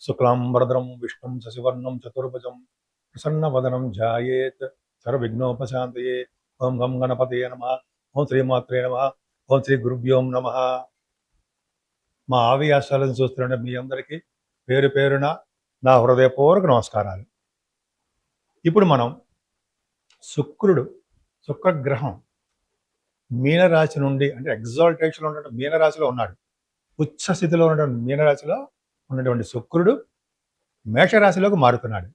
శుక్లాంబరధరం విష్ణుం శశివర్ణం చతుర్భుజం ప్రసన్నవదనం ధ్యాయేత్ సర్వవిఘ్నోపశాంతయే. ఓం గం గణపతయే నమః. ఓం శ్రీమాత్రే నమః. ఓం శ్రీ గురుభ్యోం నమః. మా ఆవియాసాలను చూస్తున్న మీ అందరికీ పేరు పేరున నా హృదయపూర్వక నమస్కారాలు. ఇప్పుడు మనం శుక్రగ్రహం మీనరాశి నుండి, అంటే ఎగ్జాల్టేషన్లో ఉన్నటువంటి మీనరాశిలో ఉన్నాడు. ఉచ్చ స్థితిలో ఉన్నటువంటి మీనరాశిలో ఉన్నటువంటి శుక్రుడు మేషరాశిలోకి మారుతున్నాడు.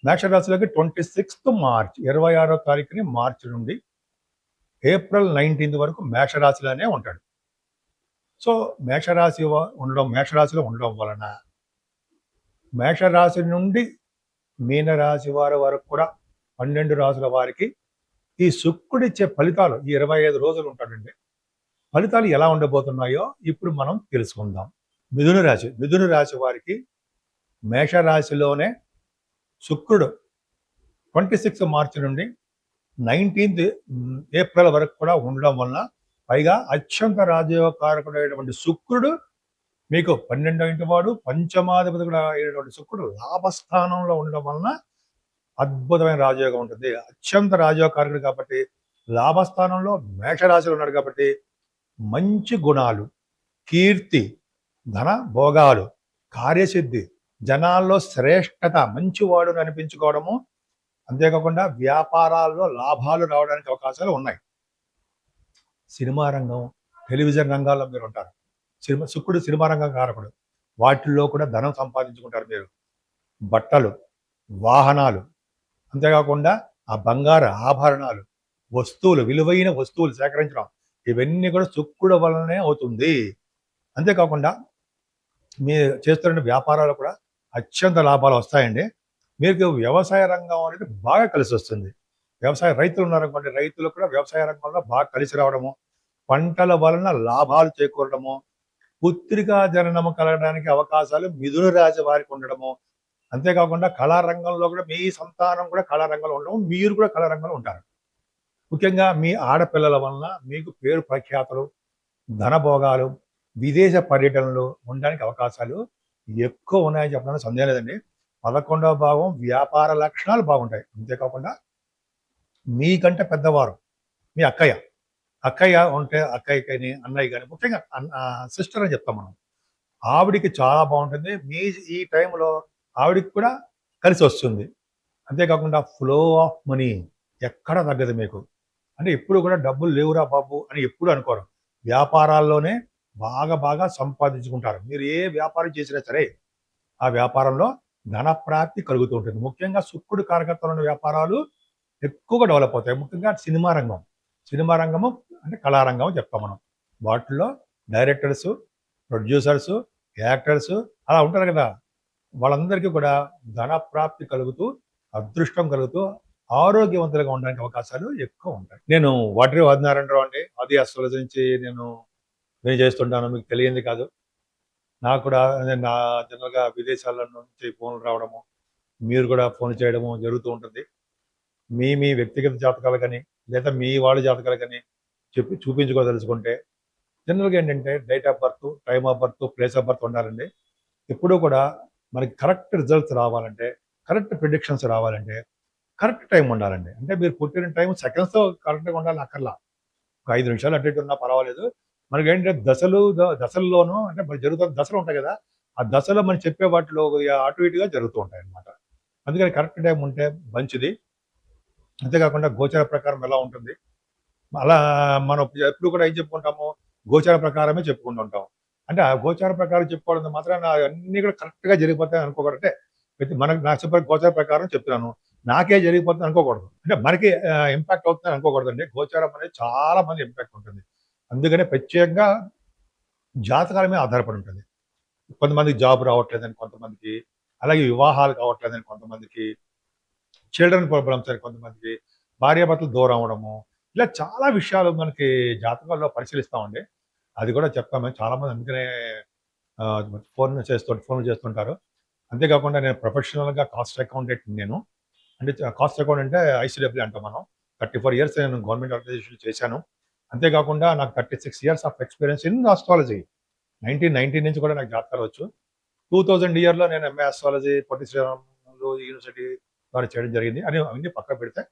మేషరాశిలోకి 26th మార్చ్, 26వ తారీఖుని మార్చి నుండి ఏప్రిల్ 19th వరకు మేషరాశిలోనే ఉంటాడు. సో మేషరాశిలో ఉండడం వలన మేషరాశి నుండి మీనరాశి వారి వరకు కూడా 12 రాశుల వారికి ఈ శుక్రుడిచ్చే ఫలితాలు, ఈ 25 రోజులు ఉంటాడండి, ఫలితాలు ఎలా ఉండబోతున్నాయో ఇప్పుడు మనం తెలుసుకుందాం. మిథున రాశి వారికి మేషరాశిలోనే శుక్రుడు 26 మార్చి నుండి 19th ఏప్రిల్ వరకు కూడా ఉండడం వలన, పైగా అత్యంత రాజయోగకారకుడైనటువంటి శుక్రుడు మీకు 12వ ఇంటి వాడు, పంచమాధిపతి కూడా అయినటువంటి శుక్రుడు లాభస్థానంలో ఉండడం వలన అద్భుతమైన రాజయోగం ఉంటుంది. అత్యంత రాజయోగకారకుడు కాబట్టి, లాభస్థానంలో మేషరాశిలో ఉన్నాడు కాబట్టి మంచి గుణాలు, కీర్తి, ధన భోగాలు, కార్యసిద్ధి, జనాల్లో శ్రేష్టత, మంచివాడు అనిపించుకోవడము, అంతేకాకుండా వ్యాపారాల్లో లాభాలు రావడానికి అవకాశాలు ఉన్నాయి. సినిమా రంగం, టెలివిజన్ రంగాల్లో మీరు ఉంటారు. శుక్రుడు సినిమా రంగం కారకుడు. వాటిల్లో కూడా ధనం సంపాదించుకుంటారు మీరు. బట్టలు, వాహనాలు, అంతేకాకుండా ఆ బంగారు ఆభరణాలు, వస్తువులు, విలువైన వస్తువులు సేకరించడం, ఇవన్నీ కూడా శుక్రుడు వలనే అవుతుంది. అంతేకాకుండా మీరు చేస్తున్న వ్యాపారాలు కూడా అత్యంత లాభాలు వస్తాయండి. మీకు వ్యవసాయ రంగం అనేది బాగా కలిసి వస్తుంది. రైతులు ఉన్నారనుకోండి, రైతులు కూడా వ్యవసాయ రంగంలో బాగా కలిసి రావడము, పంటల వలన లాభాలు చేకూరడము, పుత్రికా జననము కలగడానికి అవకాశాలు మిథున రాశి వారికి ఉండడము, అంతేకాకుండా కళారంగంలో కూడా మీ సంతానం కూడా కళారంగంలో ఉండడం, మీరు కూడా కళారంగంలో ఉంటారు. ముఖ్యంగా మీ ఆడపిల్లల వలన మీకు పేరు ప్రఖ్యాతులు, ధనభోగాలు, విదేశ పర్యటనలు ఉండడానికి అవకాశాలు ఎక్కువ ఉన్నాయని చెప్పడానికి సందేహం లేదండి. 11వ భావం వ్యాపార లక్షణాలు బాగుంటాయి. అంతేకాకుండా మీకంటే పెద్దవారు, మీ అక్కయ్య ఉంటే అక్కయ్యకని, అన్నయ్య కానీ, ముఖ్యంగా సిస్టర్ అని చెప్తాం మనం, ఆవిడికి చాలా బాగుంటుంది. మీ ఈ టైంలో ఆవిడికి కూడా కలిసి వస్తుంది. అంతేకాకుండా ఫ్లో ఆఫ్ మనీ ఎక్కడ తగ్గదు మీకు. అంటే ఎప్పుడు కూడా డబ్బులు లేవురా బాబు అని ఎప్పుడు అనుకోరు. వ్యాపారాల్లోనే బాగా సంపాదించుకుంటారు. మీరు ఏ వ్యాపారం చేసినా సరే ఆ వ్యాపారంలో ధనప్రాప్తి కలుగుతూ ఉంటుంది. ముఖ్యంగా శుక్రుడు కారకత్వం ఉన్న వ్యాపారాలు ఎక్కువగా డెవలప్ అవుతాయి. ముఖ్యంగా సినిమా రంగము అంటే కళారంగం చెప్తాం మనం. వాటిల్లో డైరెక్టర్స్, ప్రొడ్యూసర్స్, యాక్టర్స్ అలా ఉంటారు కదా, వాళ్ళందరికీ కూడా ధనప్రాప్తి కలుగుతూ, అదృష్టం కలుగుతూ, ఆరోగ్యవంతులుగా ఉండడానికి అవకాశాలు ఎక్కువ ఉంటాయి. నేను వాటరీ ఆదినారాయణరావు అండి. ఆది అస్ట్రాలజీ నుంచి నేను చేస్తుంటాను. మీకు తెలియంది కాదు. నాకు కూడా నా జనరల్గా విదేశాల నుంచి ఫోన్లు రావడము, మీరు కూడా ఫోన్ చేయడము జరుగుతూ ఉంటుంది. మీ వ్యక్తిగత జాతకాలు కానీ, లేదా మీ వాళ్ళ జాతకాలు కానీ చూపించుకోదలుచుకుంటే జనరల్గా ఏంటంటే date of birth, time of birth, place of birth ఉండాలండి. ఎప్పుడూ కూడా మనకి కరెక్ట్ రిజల్ట్స్ రావాలంటే, కరెక్ట్ ప్రిడిక్షన్స్ రావాలంటే కరెక్ట్ టైం ఉండాలండి. అంటే మీరు పుట్టిన టైం సెకండ్స్తో కరెక్ట్గా ఉండాలి అక్కర్లా. ఒక 5 నిమిషాలు అటు ఇటు ఉన్నా పర్వాలేదు. మనకేంటంటే దశల్లోనూ, అంటే మరి జరుగుతున్న దశలు ఉంటాయి కదా, ఆ దశలో మనం చెప్పే వాటిలో అటు ఇటుగా జరుగుతూ ఉంటాయి అన్నమాట. అందుకని కరెక్ట్ టైం ఉంటే మంచిది. అంతేకాకుండా గోచార ప్రకారం ఎలా ఉంటుంది, అలా మనం ఎప్పుడు కూడా ఏం చెప్పుకుంటాము, గోచార ప్రకారమే చెప్పుకుంటూ ఉంటాం. అంటే ఆ గోచార ప్రకారం చెప్పుకోవడం మాత్రం అన్నీ కూడా కరెక్ట్గా జరిగిపోతాయి అనుకోకూడదంటే, మనకు నాకు చెప్పే గోచార ప్రకారం చెప్తున్నాను, నాకే జరిగిపోతుంది అనుకోకూడదు. అంటే మనకి ఇంపాక్ట్ అవుతుంది అనుకోకూడదండి. గోచారం అనేది చాలా మంది ఇంపాక్ట్ ఉంటుంది. అందుకనే ప్రత్యేకంగా జాతకాల మీద ఆధారపడి ఉంటుంది. కొంతమందికి జాబ్ రావట్లేదని కొంతమందికి, అలాగే వివాహాలు కావట్లేదని కొంతమందికి, చిల్డ్రన్ ప్రాబ్లమ్స్ అని కొంతమందికి, భార్యాభర్తలు దూరం అవ్వడము, ఇలా చాలా విషయాలు మనకి జాతకాల్లో పరిశీలిస్తామండి. అది కూడా చెప్తాము. చాలామంది అందుకనే ఫోన్ చేస్తుంటారు. అంతేకాకుండా నేను ప్రొఫెషనల్గా కాస్ట్ అకౌంటెంట్ నేను. అంటే కాస్ట్ అకౌంట్ అంటే ఐసీడబ్ల్యూ అంటాం మనం. 34 ఇయర్స్ నేను గవర్నమెంట్ ఆర్గనైజేషన్ చేశాను. అంతేకాకుండా నాకు 36 years of experience in astrology. 1990 నుంచి కూడా నాకు జాతకాలు వచ్చు. 2000 ఇయర్‌లో నేను MA astrology Potti Sriramulu university ద్వారా చేయడం జరిగింది. అవన్నీ పక్కన పెడితే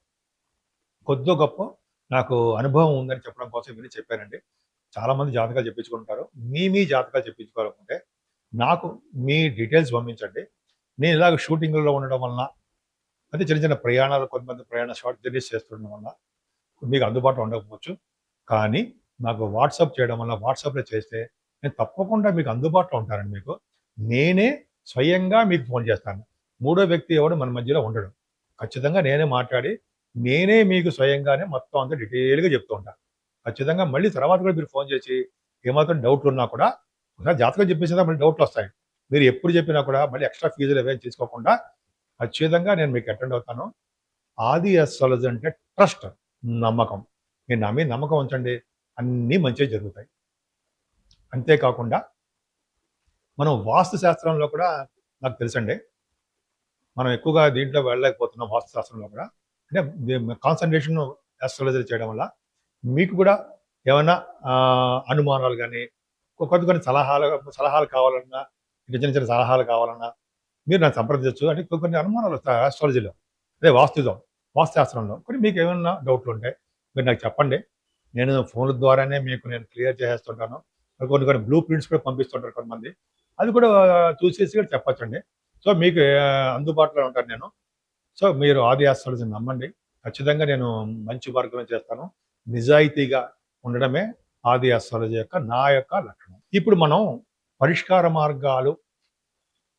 కొద్దో గొప్పో నాకు అనుభవం ఉందని చెప్పడం కోసం ఇవన్నీ చెప్పానండి. చాలామంది జాతకాలు చెప్పించుకుంటారు. మీ జాతకాలు చెప్పించుకోవాలనుకుంటే నాకు మీ డీటెయిల్స్ పంపించండి. నేను ఇలాగ షూటింగుల్లో ఉండడం వలన, అంటే చిన్న చిన్న ప్రయాణాలు, కొంతమంది షార్ట్ జర్నీస్ చేస్తుండడం వల్ల మీకు అందుబాటులో ఉండకపోవచ్చు. కానీ నాకు వాట్సాప్ చేయడం వల్ల, వాట్సాప్‌లో చేస్తే నేను తప్పకుండా మీకు అందుబాటులో ఉంటానండి మీకు. నేనే స్వయంగా మీకు ఫోన్ చేస్తాను. మూడో వ్యక్తి ఎవడు మన మధ్యలో ఉండడు. ఖచ్చితంగా నేనే మాట్లాడి, నేనే మీకు స్వయంగానే మొత్తం అంతా డీటెయిల్‌గా చెప్తూ ఉంటాను. ఖచ్చితంగా మళ్ళీ తర్వాత కూడా మీరు ఫోన్ చేసి ఏమాత్రం డౌట్లున్నా కూడా ఒకసారి జాతకం చెప్పేసినా మళ్ళీ డౌట్‌లొస్తాయి. మీరు ఎప్పుడు చెప్పినా కూడా మళ్ళీ ఎక్స్‌ట్రా ఫీజులు అవేం తీసుకోకుండా ఖచ్చితంగా నేను మీకు అటెండ్ అవుతాను. ఆది అస్ట్రాలజీ అంటే ట్రస్ట్, నమ్మకం. మీరు నా మీద నమ్మకం ఉంచండి. అన్నీ మంచిగా జరుగుతాయి. అంతేకాకుండా మనం వాస్తు శాస్త్రంలో కూడా నాకు తెలుసండి. మనం ఎక్కువగా దీంట్లో వెళ్ళలేకపోతున్నాం వాస్తు శాస్త్రంలో కూడా. అంటే కాన్సంట్రేషన్ ఆస్ట్రాలజీ చేయడం వల్ల మీకు కూడా ఏమన్నా అనుమానాలు గానీ, కొన్ని కొన్ని సలహాలు కావాలన్నా, చిన్న చిన్న సలహాలు కావాలన్నా మీరు నన్ను సంప్రదించొచ్చు. అంటే కొన్ని అనుమానాలు వస్తాయి ఆస్ట్రాలజీలో. అదే వాస్తు శాస్త్రంలో. కొన్ని మీకు ఏమన్నా డౌట్లుంటే మీరు నాకు చెప్పండి. నేను ఫోన్ల ద్వారానే మీకు నేను క్లియర్ చేసేస్తుంటాను. కొన్ని కొన్ని బ్లూ ప్రింట్స్ కూడా పంపిస్తుంటారు కొంతమంది. అది కూడా చూసేసి కూడా చెప్పొచ్చండి. సో, మీకు అందుబాటులో ఉంటాను నేను. సో, మీరు ఆది ఆస్ట్రాలజీని నమ్మండి. ఖచ్చితంగా నేను మంచి మార్గమే చేస్తాను. నిజాయితీగా ఉండడమే ఆది ఆస్ట్రాలజీ నా యొక్క లక్షణం. ఇప్పుడు మనం పరిష్కార మార్గాలు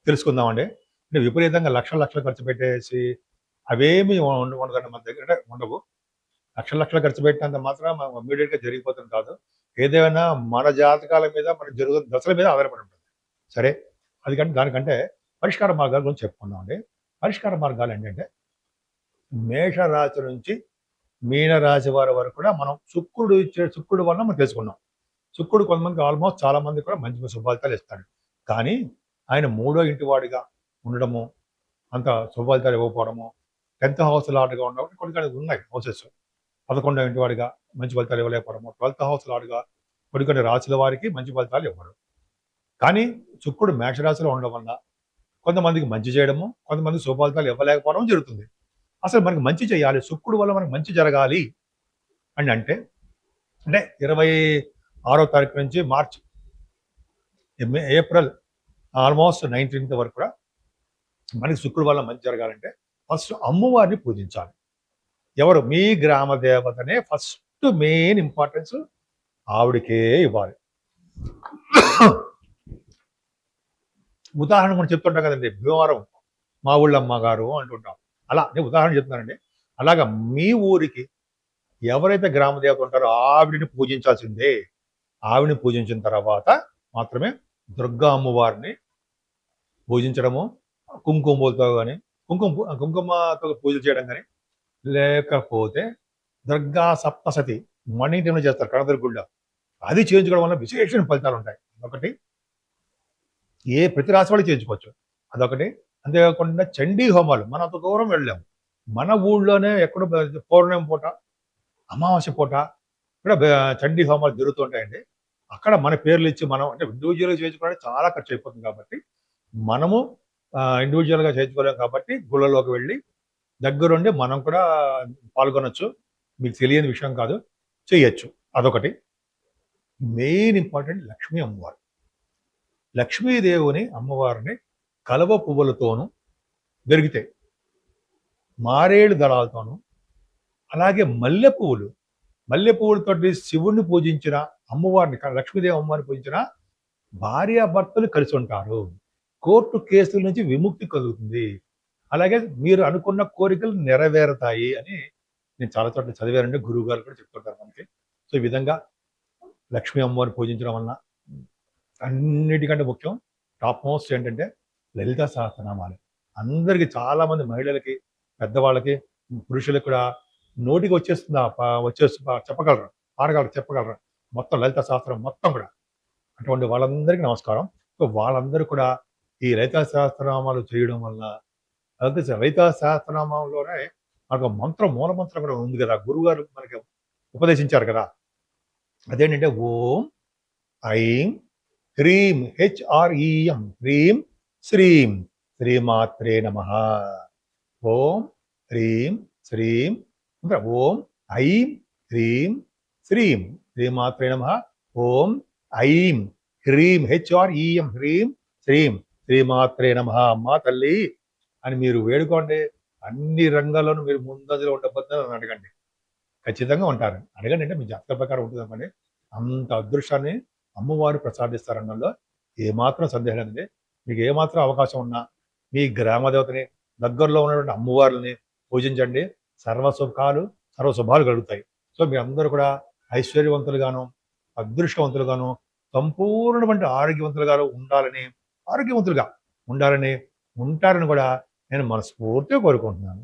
తెలుసుకుందామండి. అంటే విపరీతంగా లక్షలు లక్షలు ఖర్చు పెట్టేసి అవేమీ ఉండదండి మన దగ్గర. అంటే ఉండవు. లక్షలు ఖర్చు పెట్టినంత మాత్రాన ఇమ్మీడియేట్‌గా జరిగిపోతుంది కాదు. ఏదేమైనా మన జాతకాల మీద, మనకు జరుగుతున్న దశల మీద ఆధారపడి ఉంటుంది. సరే, దానికంటే పరిష్కార మార్గాల గురించి చెప్పుకుందామండి. పరిష్కార మార్గాలేంటంటే, మేషరాశి నుంచి మీనరాశి వారి వరకు కూడా మనం శుక్రుడు వలన మనం తెలుసుకున్నాం. శుక్రుడు కొంతమందికి ఆల్మోస్ట్ చాలా మందికి కూడా మంచి శుభఫలితాలు ఇస్తాడు. కానీ ఆయన మూడో ఇంటి వాడిగా ఉండడము, అంత శుభఫలితాలు ఇవ్వకపోవడము, 10th హౌస్ లార్డ్‌గా ఉండడం కొన్ని కొన్ని ఉన్నాయి హౌసెస్. 11వ ఇంటి వాడిగా మంచి ఫలితాలు ఇవ్వలేకపోవడము, 12th హౌస్ లార్డ్‌గా కొన్ని కొన్ని రాశుల వారికి మంచి ఫలితాలు ఇవ్వడు. కానీ శుక్రుడు మేషరాశిలో ఉండడం వల్ల కొంతమందికి మంచి చేయడము, కొంతమందికి శుభఫలితాలు ఇవ్వలేకపోవడం జరుగుతుంది. అసలు మనకు మంచి చేయాలి, శుక్రుడు వల్ల మనకు మంచి జరగాలి అని అంటే 26వ తారీఖు నుంచి మార్చ్, ఏప్రిల్ ఆల్మోస్ట్ 19th వరకు కూడా మనకి శుక్రుడు వల్ల మంచి జరగాలంటే ఫస్ట్ అమ్మవారిని పూజించాలి. ఎవరు? మీ గ్రామ దేవతనే ఫస్ట్ మెయిన్ ఇంపార్టెన్స్ ఆవిడకే ఇవ్వాలి. ఉదాహరణ మనం చెప్తుంటాం కదండి, భీమవరం మా ఊళ్ళో అమ్మగారు అంటుంటాం. అలా నేను ఉదాహరణ చెప్తున్నానండి. అలాగా మీ ఊరికి ఎవరైతే గ్రామ దేవత ఉంటారో ఆవిడని పూజించాల్సిందే. ఆవిడని పూజించిన తర్వాత మాత్రమే దుర్గా అమ్మవారిని పూజించడము, కుంకుమలతో కానీ కుంకుమతో పూజలు చేయడం కానీ, లేకపోతే దుర్గా సప్తసతి మార్నింగ్ టైంలో చేస్తారు కనకదుర్గ గుడిలో. అది చేయించుకోవడం వల్ల విశేషమైన ఫలితాలు ఉంటాయి. ఒకటి ప్రతి రాశి వాళ్ళు చేయించుకోవచ్చు. అదొకటి. అంతేకాకుండా చండీ హోమాలు మనం అంత దూరం వెళ్ళాము. మన ఊళ్ళోనే ఎక్కడో పౌర్ణమి పూట, అమావాస్య పూట కూడా చండీ హోమాలు జరుగుతుంటాయండి. అక్కడ మన పేర్లు ఇచ్చి మనం అంటే ఇండివిజువల్‌గా చేయించుకోవడానికి చాలా ఖర్చు అయిపోతుంది కాబట్టి, మనము ఇండివిజువల్‌గా చేయించుకోలేం కాబట్టి గుళ్ళలోకి వెళ్ళి దగ్గరుండి మనం కూడా పాల్గొనొచ్చు. మీకు తెలియని విషయం కాదు. చెయ్యొచ్చు. అదొకటి. మెయిన్ ఇంపార్టెంట్ లక్ష్మీ అమ్మవారు. లక్ష్మీదేవిని అమ్మవారిని కలువ పువ్వులతోనూ దొరికితే మారేడు దళాలతోనూ, అలాగే మల్లె పువ్వులతోటి శివుణ్ణి పూజించిన అమ్మవారిని, లక్ష్మీదేవి అమ్మవారిని పూజించిన భార్యాభర్తలు కలిసి ఉంటారు. కోర్టు కేసుల నుంచి విముక్తి కలుగుతుంది. అలాగే మీరు అనుకున్న కోరికలు నెరవేరుతాయి అని నేను చాలా చోట్ల చదివానండి. గురువు గారు కూడా చెప్తుంటారు మనకి. సో, ఈ విధంగా లక్ష్మీ అమ్మవారిని పూజించడం వలన అన్నిటికంటే ముఖ్యం టాప్ మోస్ట్ ఏంటంటే లలితా సహస్రనామాలు. అందరికీ చాలామంది మహిళలకి, పెద్దవాళ్ళకి, పురుషులకు కూడా నోటికి వచ్చేస్తుంది. చెప్పగలరు, పాడగలరు, చెప్పగలరు. మొత్తం లలిత శాస్త్రం మొత్తం కూడా. అటువంటి వాళ్ళందరికీ నమస్కారం. సో, వాళ్ళందరూ కూడా ఈ లలితా సహస్రనామాలు చేయడం వల్ల, అదే లలితా సహస్రనామంలోనే మనకు మూల మంత్రం కూడా ఉంది కదా, గురువుగారు మనకి ఉపదేశించారు కదా. అదేంటంటే ఓం ఐం హ్రీం, HREM, హ్రీం శ్రీం శ్రీమాత్రే నమ. ఓం హ్రీం శ్రీం ఓం ఐం హ్రీం శ్రీం శ్రీమాత్రే నమ. ఓం ఐం హ్రీం హెచ్ఆర్ఈఎం హ్రీం శ్రీం శ్రీమాత్రే నమ. అమ్మా తల్లి అని మీరు వేడుకోండి. అన్ని రంగాల్లోనూ మీరు ముందంజలో ఉండబోతున్నారని అడగండి, ఖచ్చితంగా ఉంటారు. అడగండి అంటే మీ జాతక ప్రకారం ఉంటుంది అనుకోండి. అంత అదృష్టాన్ని అమ్మవారు ప్రసాదిస్తారనడంలో ఏమాత్రం సందేహం లేదండి. మీకు ఏమాత్రం అవకాశం ఉన్నా మీ గ్రామ దేవతని, దగ్గరలో ఉన్నటువంటి అమ్మవార్లని పూజించండి. సర్వశుభాలు కలుగుతాయి. సో మీ అందరూ కూడా ఐశ్వర్యవంతులుగాను, అదృష్టవంతులుగాను, సంపూర్ణమైన ఆరోగ్యవంతులుగా ఉండాలని ఉంటారని కూడా నేను మనస్ఫూర్తిగా కోరుకుంటున్నాను.